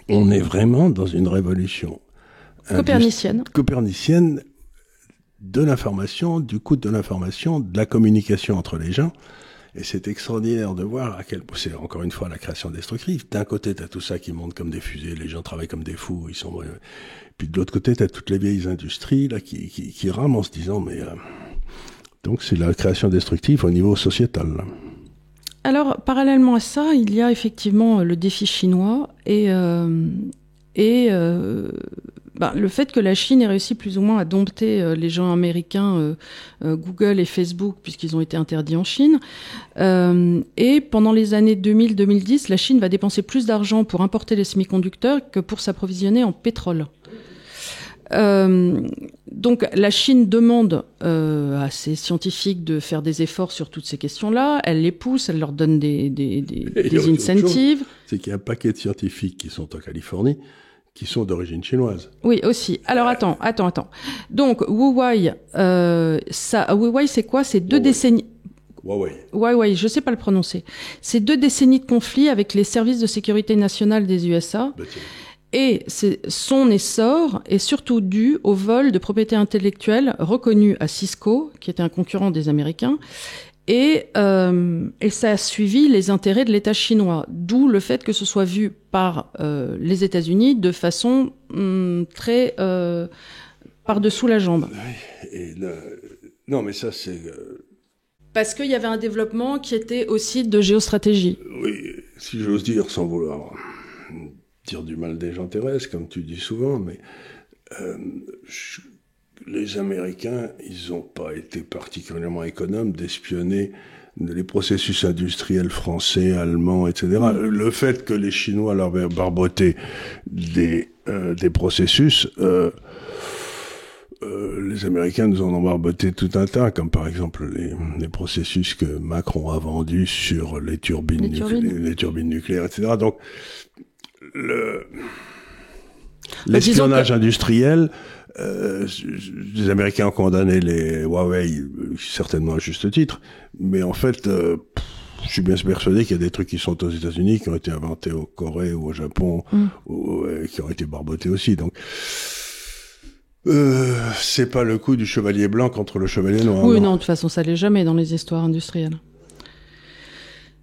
on est vraiment dans une révolution copernicienne de l'information, du coût de l'information, de la communication entre les gens. Et c'est extraordinaire de voir à quel point c'est encore une fois la création destructive. D'un côté, t'as tout ça qui monte comme des fusées, les gens travaillent comme des fous, puis de l'autre côté, t'as toutes les vieilles industries là qui rament en se disant donc c'est la création destructive au niveau sociétal. Là. Alors, parallèlement à ça, il y a effectivement le défi chinois et le fait que la Chine ait réussi plus ou moins à dompter les géants américains, Google et Facebook, puisqu'ils ont été interdits en Chine. Et pendant les années 2000-2010, la Chine va dépenser plus d'argent pour importer les semi-conducteurs que pour s'approvisionner en pétrole. Donc la Chine demande à ses scientifiques de faire des efforts sur toutes ces questions-là. Elle les pousse, elle leur donne des incentives. C'est qu'il y a un paquet de scientifiques qui sont en Californie qui sont d'origine chinoise. Oui, aussi. Alors, attends. Donc, Huawei, c'est quoi? C'est 2 décennies... Huawei, je sais pas le prononcer. C'est 2 décennies de conflit avec les services de sécurité nationale des USA. Et son essor est surtout dû au vol de propriété intellectuelle reconnu à Cisco, qui était un concurrent des Américains, et ça a suivi les intérêts de l'État chinois, d'où le fait que ce soit vu par les États-Unis de façon très par-dessous la jambe. Non, mais ça c'est... Parce qu'il y avait un développement qui était aussi de géostratégie. Oui, si j'ose dire, sans vouloir dire du mal des gens terrestres, comme tu dis souvent, mais les Américains, ils n'ont pas été particulièrement économes d'espionner les processus industriels français, allemands, etc. Le fait que les Chinois leur avaient barboté des processus, les Américains nous en ont barboté tout un tas, comme par exemple les processus que Macron a vendus sur les turbines nucléaires, etc. Donc, l'espionnage industriel, les Américains ont condamné les Huawei, certainement à juste titre, mais en fait, je suis bien persuadé qu'il y a des trucs qui sont aux États-Unis, qui ont été inventés au Corée ou au Japon, qui ont été barbotés aussi. Donc, c'est pas le coup du chevalier blanc contre le chevalier noir. Oui, non, de toute façon, ça l'est jamais dans les histoires industrielles.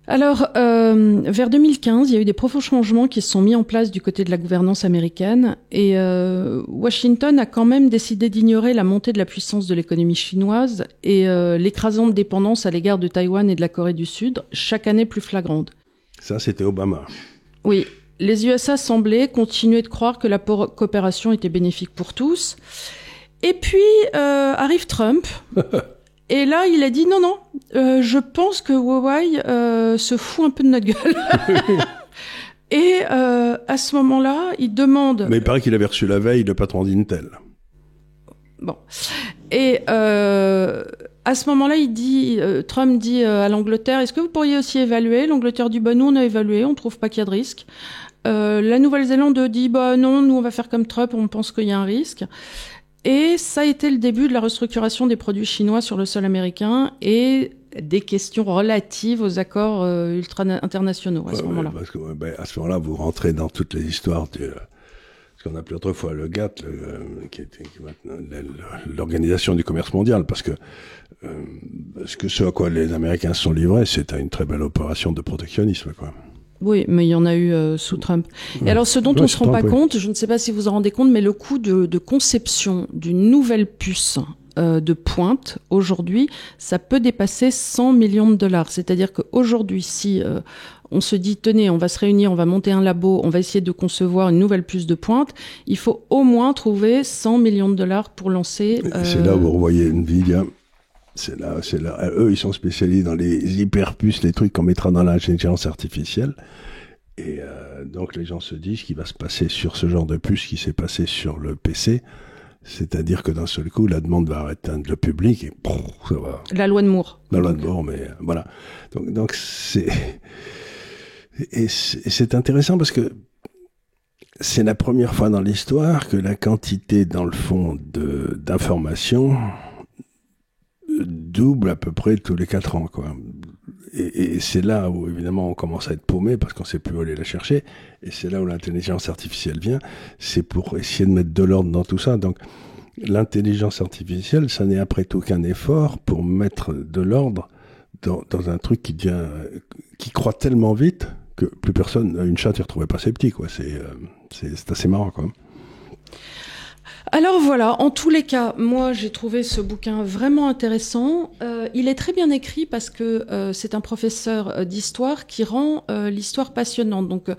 Alors, vers 2015, il y a eu des profonds changements qui se sont mis en place du côté de la gouvernance américaine et Washington a quand même décidé d'ignorer la montée de la puissance de l'économie chinoise et l'écrasante dépendance à l'égard de Taïwan et de la Corée du Sud, chaque année plus flagrante. Ça, c'était Obama. Oui, les USA semblaient continuer de croire que la coopération était bénéfique pour tous. Et puis, arrive Trump... Et là, il a dit non, je pense que Huawei se fout un peu de notre gueule. Et à ce moment-là, il demande... Mais il paraît qu'il avait reçu la veille le patron d'Intel. Bon. Et à ce moment-là, Trump dit à l'Angleterre, est-ce que vous pourriez aussi évaluer? L'Angleterre dit, nous on a évalué, on trouve pas qu'il y a de risque. La Nouvelle-Zélande dit, non, nous on va faire comme Trump, on pense qu'il y a un risque. Et ça a été le début de la restructuration des produits chinois sur le sol américain et des questions relatives aux accords internationaux à ce moment-là. Parce que, à ce moment-là, vous rentrez dans toutes les histoires ce qu'on appelait autrefois le GATT, qui était maintenant l'Organisation du commerce mondial, parce que ce à quoi les Américains se sont livrés, c'était une très belle opération de protectionnisme, quoi. Oui, mais il y en a eu sous Trump. Et alors, ce dont on ne se rend pas compte, je ne sais pas si vous en rendez compte, mais le coût de conception d'une nouvelle puce de pointe, aujourd'hui, ça peut dépasser 100 millions de dollars. C'est-à-dire qu'aujourd'hui, si on se dit, tenez, on va se réunir, on va monter un labo, on va essayer de concevoir une nouvelle puce de pointe, il faut au moins trouver 100 millions de dollars pour lancer... C'est là où vous revoyez Nvidia. C'est là. Eux, ils sont spécialisés dans les hyperpuces, les trucs qu'on mettra dans l'intelligence artificielle. Et donc les gens se disent ce qui va se passer sur ce genre de puce qui s'est passé sur le PC, c'est-à-dire que d'un seul coup la demande va atteindre le public et ça va. La loi de Moore. La loi de Moore, mais voilà. Donc c'est intéressant parce que c'est la première fois dans l'histoire que la quantité dans le fond d'informations double à peu près tous les 4 ans, quoi. Et c'est là où, évidemment, on commence à être paumé parce qu'on sait plus où aller la chercher. Et c'est là où l'intelligence artificielle vient. C'est pour essayer de mettre de l'ordre dans tout ça. Donc, l'intelligence artificielle, ça n'est après tout qu'un effort pour mettre de l'ordre dans un truc qui croît tellement vite que plus personne, une chatte ne retrouvait pas ses petits, quoi. C'est assez marrant, quoi. Alors voilà, en tous les cas, moi j'ai trouvé ce bouquin vraiment intéressant. Il est très bien écrit parce que c'est un professeur d'histoire qui rend l'histoire passionnante. Donc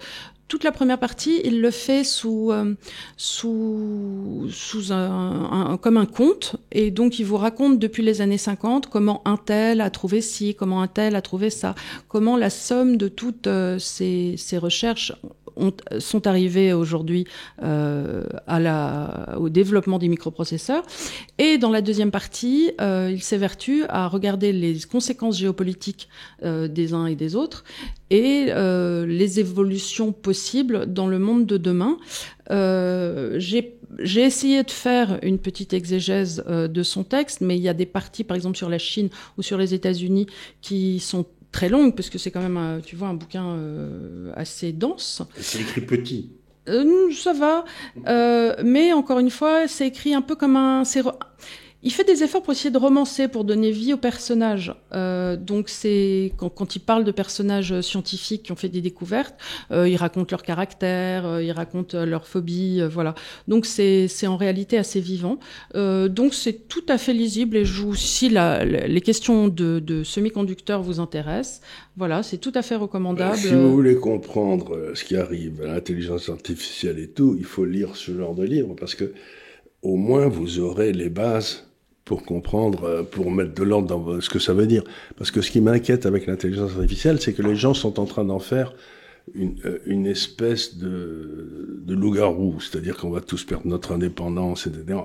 toute la première partie, il le fait sous comme un conte, et donc il vous raconte depuis les années 50 comment un tel a trouvé ci, comment un tel a trouvé ça, comment la somme de toutes ces recherches sont arrivés aujourd'hui au développement des microprocesseurs. Et dans la deuxième partie, il s'évertue à regarder les conséquences géopolitiques des uns et des autres et les évolutions possibles dans le monde de demain. J'ai essayé de faire une petite exégèse de son texte, mais il y a des parties, par exemple sur la Chine ou sur les États-Unis, qui sont très longue, parce que c'est quand même, tu vois, un bouquin assez dense. C'est écrit petit. Ça va, mais encore une fois, c'est écrit un peu comme il fait des efforts pour essayer de romancer, pour donner vie aux personnages. Donc c'est quand il parle de personnages scientifiques qui ont fait des découvertes, ils racontent leur caractère, ils racontent leurs phobies, voilà. Donc c'est en réalité assez vivant. Donc c'est tout à fait lisible, et si les questions de semi-conducteurs vous intéressent, voilà, c'est tout à fait recommandable. Si vous voulez comprendre ce qui arrive à l'intelligence artificielle et tout, il faut lire ce genre de livre, parce que au moins vous aurez les bases pour comprendre, pour mettre de l'ordre dans ce que ça veut dire. Parce que ce qui m'inquiète avec l'intelligence artificielle, c'est que les gens sont en train d'en faire une espèce de loup-garou, c'est-à-dire qu'on va tous perdre notre indépendance, etc.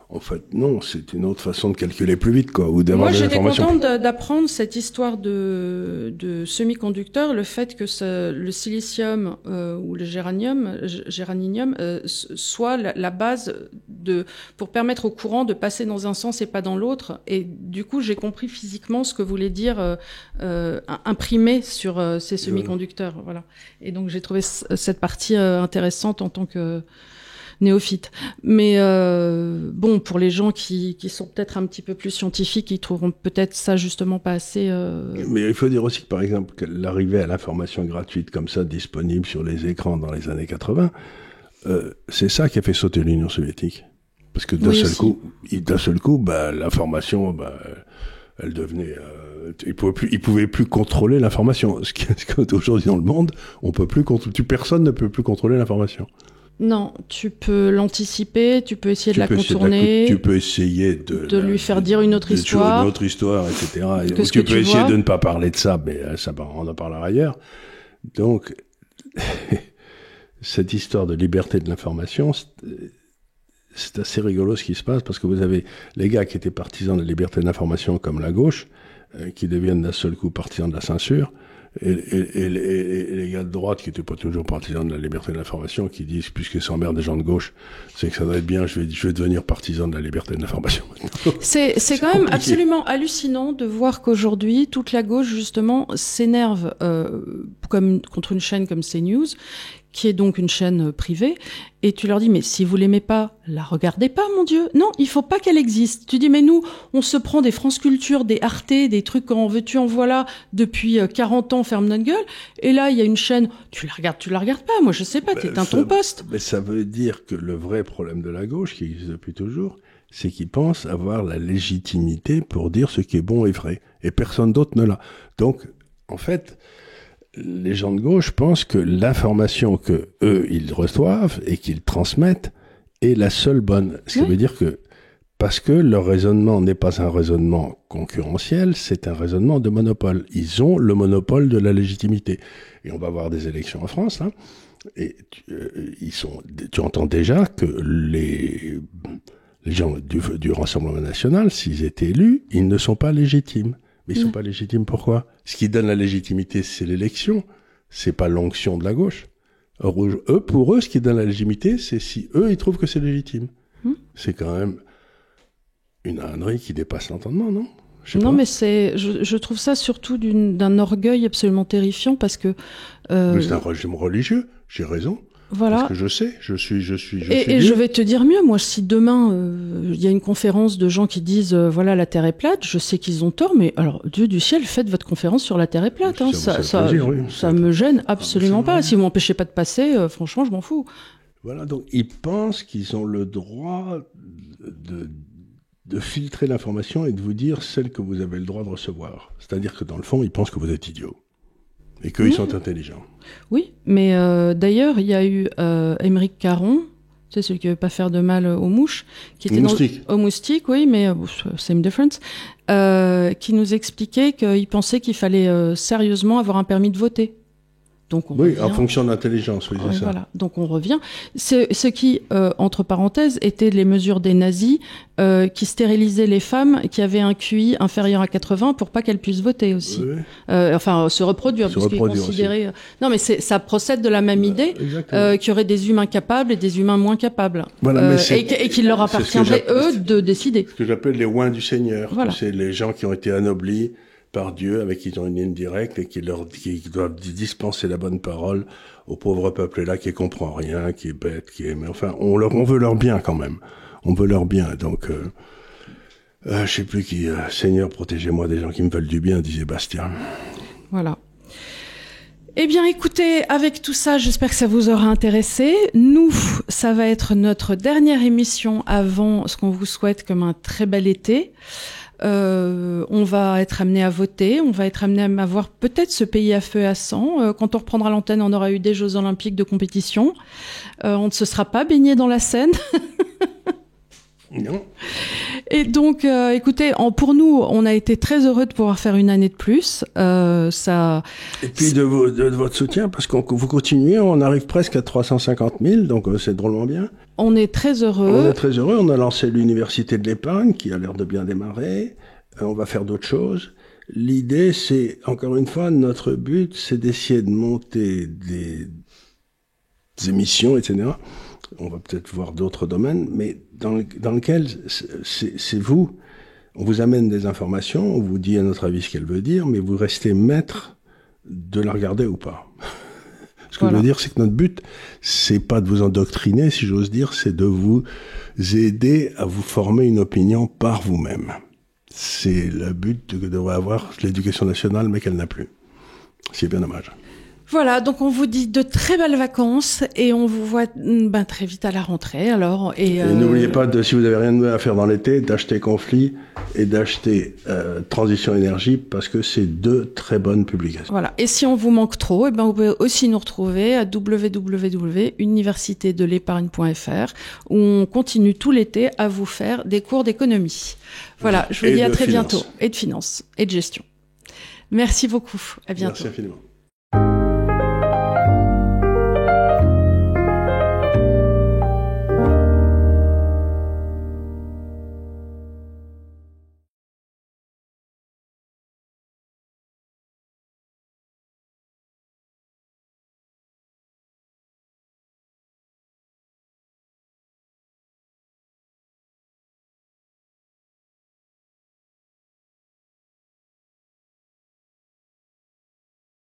En fait, non, c'est une autre façon de calculer plus vite, quoi, ou d'avoir des informations. Moi, j'étais contente d'apprendre cette histoire de semi-conducteurs, le fait que le silicium ou le géranium soit la base pour permettre au courant de passer dans un sens et pas dans l'autre. Et du coup, j'ai compris physiquement ce que voulait dire imprimer sur ces semi-conducteurs. Voilà. Et donc, j'ai trouvé cette partie intéressante en tant que néophyte. Mais bon, pour les gens qui sont peut-être un petit peu plus scientifiques, ils trouveront peut-être ça justement pas assez... Mais il faut dire aussi que, par exemple, que l'arrivée à l'information gratuite comme ça, disponible sur les écrans dans les années 80, c'est ça qui a fait sauter l'Union soviétique. Parce que d'un seul coup, l'information, elle devenait... ils pouvaient plus contrôler l'information. Ce qu'aujourd'hui dans le monde, on peut plus personne ne peut plus contrôler l'information. Non, tu peux l'anticiper, tu peux essayer de la contourner. Tu peux essayer de lui faire dire une autre histoire. Une autre histoire, etc. Tu peux essayer de ne pas parler de ça, mais ça, on en parlera ailleurs. Donc, cette histoire de liberté de l'information, c'est assez rigolo ce qui se passe, parce que vous avez les gars qui étaient partisans de la liberté de l'information comme la gauche, qui deviennent d'un seul coup partisans de la censure. Et les gars de droite qui étaient pas toujours partisans de la liberté de l'information, qui disent, puisqu'ils s'emmerdent des gens de gauche, c'est que ça doit être bien, je vais devenir partisan de la liberté de l'information. C'est quand même absolument hallucinant de voir qu'aujourd'hui, toute la gauche, justement, s'énerve contre une chaîne comme CNews, qui est donc une chaîne privée, et tu leur dis, mais si vous l'aimez pas, la regardez pas, mon Dieu. Non, il faut pas qu'elle existe. Tu dis, mais nous, on se prend des France Culture, des Arte, des trucs en veux-tu, en voilà, depuis 40 ans, ferme notre gueule, et là, il y a une chaîne, tu la regardes pas, moi je sais pas, t'éteins ton poste. Mais ça veut dire que le vrai problème de la gauche, qui existe depuis toujours, c'est qu'ils pensent avoir la légitimité pour dire ce qui est bon et vrai, et personne d'autre ne l'a. Donc, en fait, les gens de gauche pensent que l'information que eux ils reçoivent et qu'ils transmettent est la seule bonne. Ce qui veut dire que parce que leur raisonnement n'est pas un raisonnement concurrentiel, c'est un raisonnement de monopole. Ils ont le monopole de la légitimité. Et on va avoir des élections en France, là, et tu entends déjà que les gens du Rassemblement national, s'ils étaient élus, ils ne sont pas légitimes. Mais ils sont pas légitimes pourquoi? Ce qui donne la légitimité, c'est l'élection, c'est pas l'onction de la gauche. Or, pour eux, ce qui donne la légitimité, c'est si eux, ils trouvent que c'est légitime. C'est quand même une ânerie qui dépasse l'entendement, non? Non, mais je trouve ça surtout d'un orgueil absolument terrifiant parce que... Mais c'est un régime religieux, j'ai raison. Voilà. Parce que je sais, je suis. Et je vais te dire mieux, moi, si demain, il y a une conférence de gens qui disent, voilà, la Terre est plate, je sais qu'ils ont tort, mais alors, Dieu du ciel, faites votre conférence sur la Terre est plate. Hein, ça me gêne absolument pas. Si vous m'empêchez pas de passer, franchement, je m'en fous. Voilà, donc ils pensent qu'ils ont le droit de filtrer l'information et de vous dire celle que vous avez le droit de recevoir. C'est-à-dire que dans le fond, ils pensent que vous êtes idiot. Et qu'ils sont intelligents. Oui, mais d'ailleurs, il y a eu Émeric Caron, tu sais, celui qui ne veut pas faire de mal aux mouches, qui était aux moustiques, oui, mais same difference, qui nous expliquait qu'il pensait qu'il fallait sérieusement avoir un permis de voter. Donc on revient. En fonction de l'intelligence, oui, c'est ça. Voilà, donc on revient. Ce qui, entre parenthèses, étaient les mesures des nazis qui stérilisaient les femmes qui avaient un QI inférieur à 80 pour pas qu'elles puissent voter aussi. Oui. Enfin, se reproduire, puisqu'ils considéraient... Non, mais ça procède de la même idée qu'il y aurait des humains capables et des humains moins capables. Voilà, et qu'il leur appartiendrait, eux, de décider. Ce que j'appelle les oins du Seigneur. Voilà. C'est les gens qui ont été anoblis par Dieu, avec qui ils ont une ligne directe et qui doivent dispenser la bonne parole au pauvre peuple là qui comprend rien, qui est bête, mais enfin, on veut leur bien quand même. On veut leur bien. Donc, je sais plus qui, Seigneur, protégez-moi des gens qui me veulent du bien, disait Bastien. Voilà. Eh bien, écoutez, avec tout ça, j'espère que ça vous aura intéressé. Nous, ça va être notre dernière émission avant ce qu'on vous souhaite comme un très bel été. On va être amené à voter, on va être amené à avoir peut-être ce pays à feu et à sang. Quand on reprendra l'antenne, on aura eu des Jeux Olympiques de compétition. On ne se sera pas baigné dans la Seine. Non. Et donc, écoutez, pour nous, on a été très heureux de pouvoir faire une année de plus. Et puis de votre soutien, parce que vous continuez, on arrive presque à 350 000, donc c'est drôlement bien. On est très heureux. On est très heureux. On a lancé l'université de l'épargne, qui a l'air de bien démarrer. On va faire d'autres choses. L'idée, c'est, encore une fois, notre but, c'est d'essayer de monter des émissions, etc. On va peut-être voir d'autres domaines, mais dans lequel c'est vous. On vous amène des informations, on vous dit à notre avis ce qu'elle veut dire, mais vous restez maître de la regarder ou pas. Ce que je veux dire, c'est que notre but, c'est pas de vous endoctriner, si j'ose dire, c'est de vous aider à vous former une opinion par vous-même. C'est le but que devrait avoir l'éducation nationale, mais qu'elle n'a plus. C'est bien dommage. Voilà, donc on vous dit de très belles vacances et on vous voit très vite à la rentrée. Alors et n'oubliez pas si vous avez rien à faire dans l'été, d'acheter Conflit et d'acheter Transition Énergie parce que c'est deux très bonnes publications. Voilà. Et si on vous manque trop, vous pouvez aussi nous retrouver à www.universitédelépargne.fr où on continue tout l'été à vous faire des cours d'économie. Voilà, je vous dis à très bientôt, et de finance et de gestion. Merci beaucoup. À bientôt. Merci infiniment.